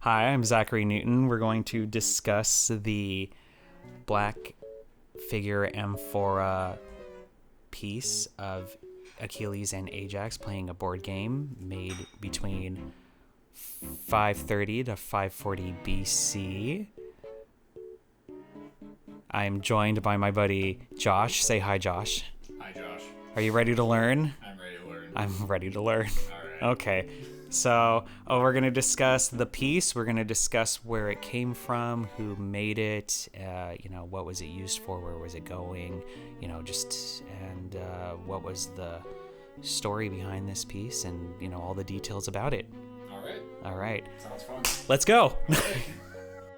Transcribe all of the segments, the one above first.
Hi, I'm Zachary Newton. We're going to discuss the black figure amphora piece of Achilles and Ajax playing a board game made between 530 to 540 BC. I'm joined by my buddy Josh. Say hi, Josh. Hi, Josh. Are you ready to learn? I'm ready to learn. I'm ready to learn. All right. Okay. So, we're going to discuss the piece. We're going to discuss where it came from, who made it, what was it used for, where was it going, and what was the story behind this piece and, all the details about it. All right. Sounds fun. Let's go.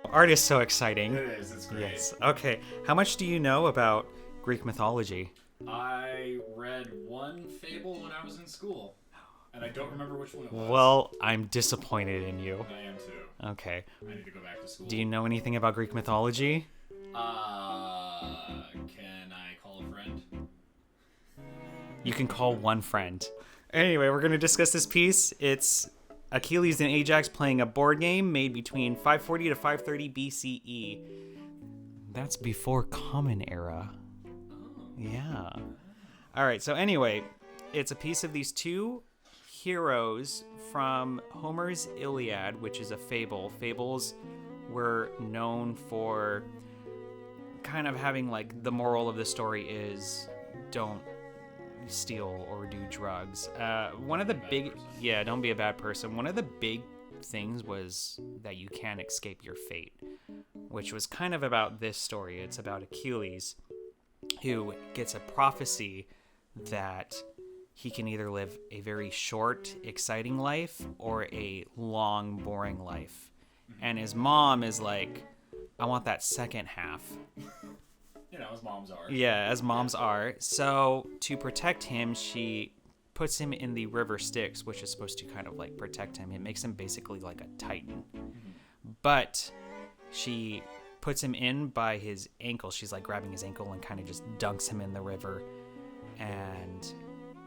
Art is so exciting. It is. It's great. Yes. Okay. How much do you know about Greek mythology? I read one fable when I was in school, and I don't remember which one it was. Well, I'm disappointed in you. I am too. Okay. I need to go back to school. Do you know anything about Greek mythology? Can I call a friend? You can call one friend. Anyway, we're going to discuss this piece. It's Achilles and Ajax playing a board game made between 540 to 530 BCE. That's before Common Era. Oh. Yeah. All right, so anyway, it's a piece of these two heroes from Homer's Iliad, which is a fable. Fables were known for kind of having the moral of the story is don't steal or do drugs. One of the big don't be a bad person. One of the big things was that you can't escape your fate, which was kind of about this story. It's about Achilles, who gets a prophecy that he can either live a very short, exciting life or a long, boring life. And his mom is like, I want that second half. As moms are. Yeah, as moms are. So to protect him, she puts him in the river Styx, which is supposed to kind of protect him. It makes him basically like a titan. But she puts him in by his ankle. She's grabbing his ankle and kind of just dunks him in the river. And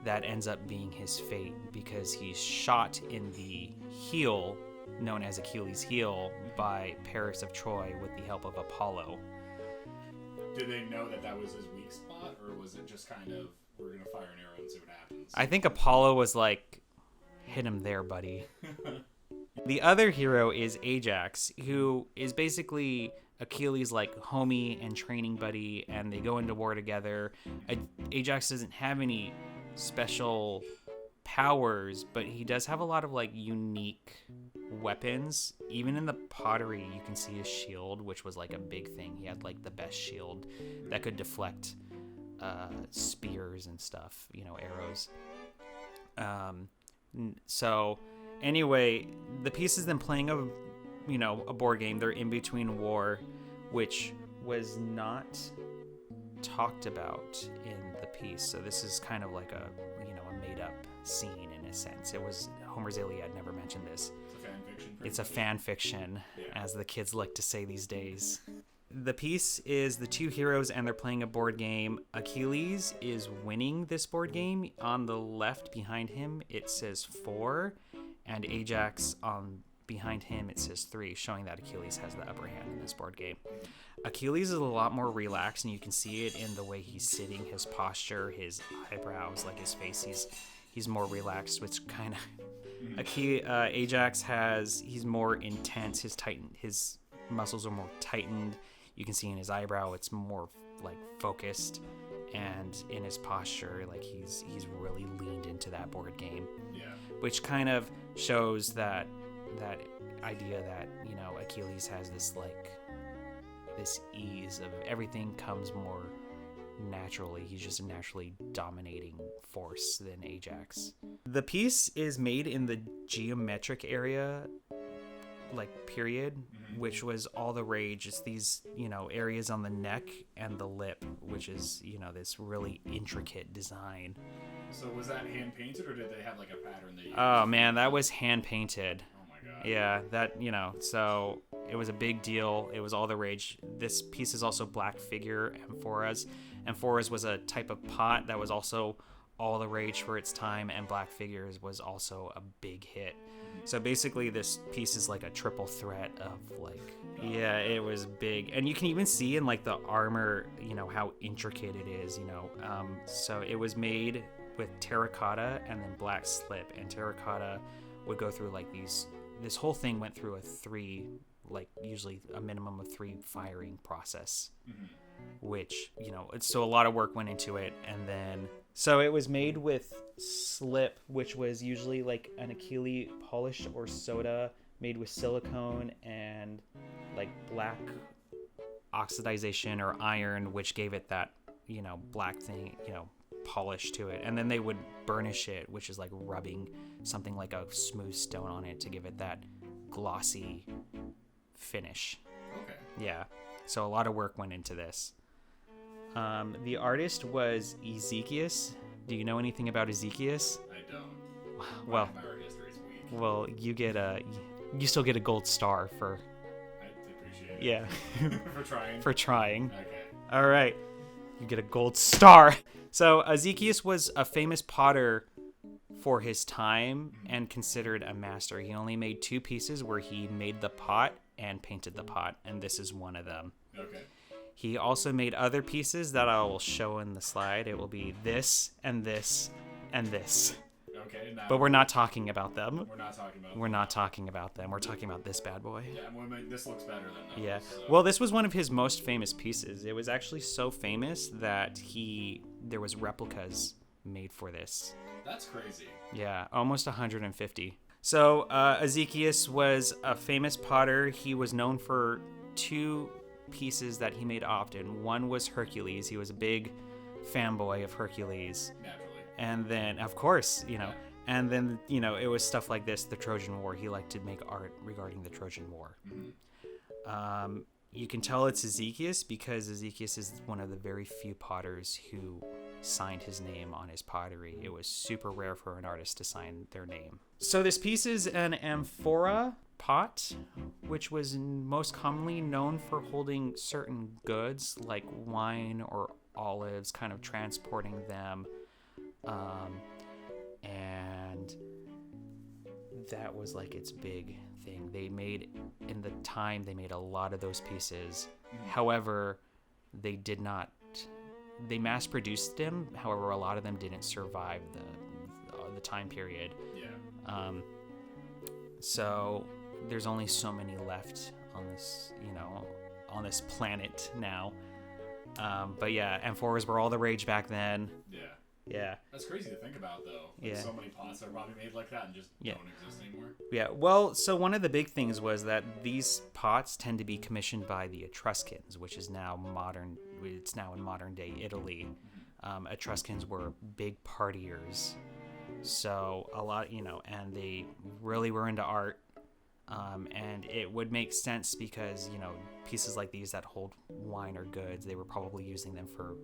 that ends up being his fate because he's shot in the heel, known as Achilles' heel, by Paris of Troy with the help of Apollo. Did they know that was his weak spot, or was it just kind of, we're going to fire an arrow and see what happens? I think Apollo was like, hit him there, buddy. The other hero is Ajax, who is basically Achilles' homie and training buddy, and they go into war together. Ajax doesn't have any special powers, but he does have a lot of unique weapons. Even in the pottery, you can see his shield, which was a big thing. He had the best shield that could deflect spears and stuff, arrows. So anyway, the piece is then playing a board game. They're in between war, which was not talked about in the piece. So this is kind of like a made up scene in a sense. It was Homer's Iliad never mentioned this. It's a fan fiction, as the kids like to say these days. The piece is the two heroes and they're playing a board game. Achilles is winning this board game. On the left behind him, it says 4, and Ajax behind him, it says 3, showing that Achilles has the upper hand in this board game. Achilles is a lot more relaxed, and you can see it in the way he's sitting, his posture, his eyebrows, his face. He's more relaxed, which kind of... Ajax he's more intense. His muscles are more tightened. You can see in his eyebrow it's more focused, and in his posture he's really leaned into that board game. Yeah. Which kind of shows that idea that Achilles has this this ease of everything comes more naturally. He's just a naturally dominating force than Ajax. The piece is made in the geometric area period, which was all the rage. It's these areas on the neck and the lip, which is this really intricate design. So was that hand painted, or did they have a pattern they used? Oh man, that was hand painted. Oh my god. Yeah, that so it was a big deal. It was all the rage. This piece is also black figure amphoras. Amphoras was a type of pot that was also all the rage for its time, and black figures was also a big hit. So basically, this piece is like a triple threat of like, yeah, it was big, and you can even see in like the armor, how intricate it is, So it was made with terracotta and then black slip, and terracotta would go through like these. This whole thing went through usually a minimum of 3 firing process, which so a lot of work went into it, and then. So it was made with slip, which was usually like an Achille polish or soda made with silicone and like black oxidization or iron, which gave it that, black thing, polish to it. And then they would burnish it, which is like rubbing something like a smooth stone on it to give it that glossy finish. Okay. Yeah. So a lot of work went into this. The artist was Ezekias. Do you know anything about Ezekias? I don't. Well, my art history's weak. Well, you still get a gold star for. I appreciate it. Yeah. For trying. For trying. Okay. All right. You get a gold star. So Ezekias was a famous potter for his time and considered a master. He only made 2 pieces where he made the pot and painted the pot, and this is one of them. Okay. He also made other pieces that I will show in the slide. It will be this and this and this. Okay. Now But we're not talking about them. We're not talking about. We're not talking about them. We're talking about this bad boy. Yeah, this looks better than those. Yeah. So. Well, this was one of his most famous pieces. It was actually so famous that there was replicas made for this. That's crazy. Yeah, almost 150. So Ezekias was a famous potter. He was known for 2 pieces that he made often. One was Hercules. He was a big fanboy of Hercules. Naturally. And then, of course, and then, it was stuff like this, the Trojan War. He liked to make art regarding the Trojan War. Mm-hmm. You can tell it's Ezekias because Ezekias is one of the very few potters who signed his name on his pottery. It was super rare for an artist to sign their name. So this piece is an amphora pot, which was most commonly known for holding certain goods like wine or olives, kind of transporting them. And that was like its big thing. They made a lot of those pieces. However, they mass produced them. However, a lot of them didn't survive the time period. Yeah. So there's only so many left on this, on this planet now. But yeah, amphoras were all the rage back then. Yeah. Yeah. That's crazy to think about, though. Yeah. So many pots are probably made like that and just don't exist anymore. Yeah. Well, so one of the big things was that these pots tend to be commissioned by the Etruscans, which is now modern. It's now in modern day Italy. Etruscans were big partiers, so a lot, and they really were into art. And it would make sense because, pieces like these that hold wine or goods, they were probably using them for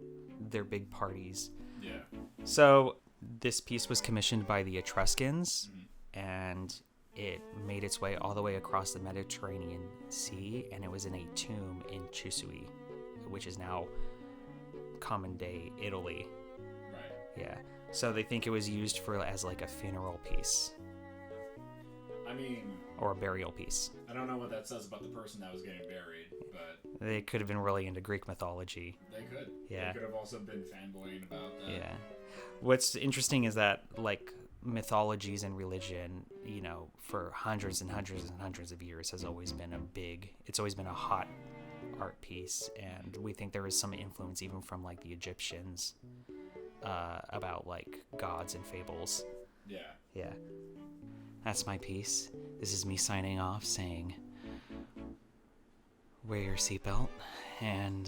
their big parties. Yeah. So this piece was commissioned by the Etruscans, and it made its way all the way across the Mediterranean Sea, and it was in a tomb in Chiusui, which is now common day Italy. Right. Yeah. So they think it was used as like a funeral piece. I mean... Or a burial piece. I don't know what that says about the person that was getting buried, but... They could have been really into Greek mythology. They could. Yeah. They could have also been fanboying about that. Yeah. What's interesting is that, like, mythologies and religion, for hundreds and hundreds and hundreds of years has always been it's always been a hot art piece, and we think there is some influence even from, like, the Egyptians about, like, gods and fables. Yeah. Yeah. That's my piece. This is me signing off saying, wear your seatbelt and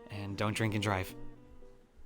and don't drink and drive.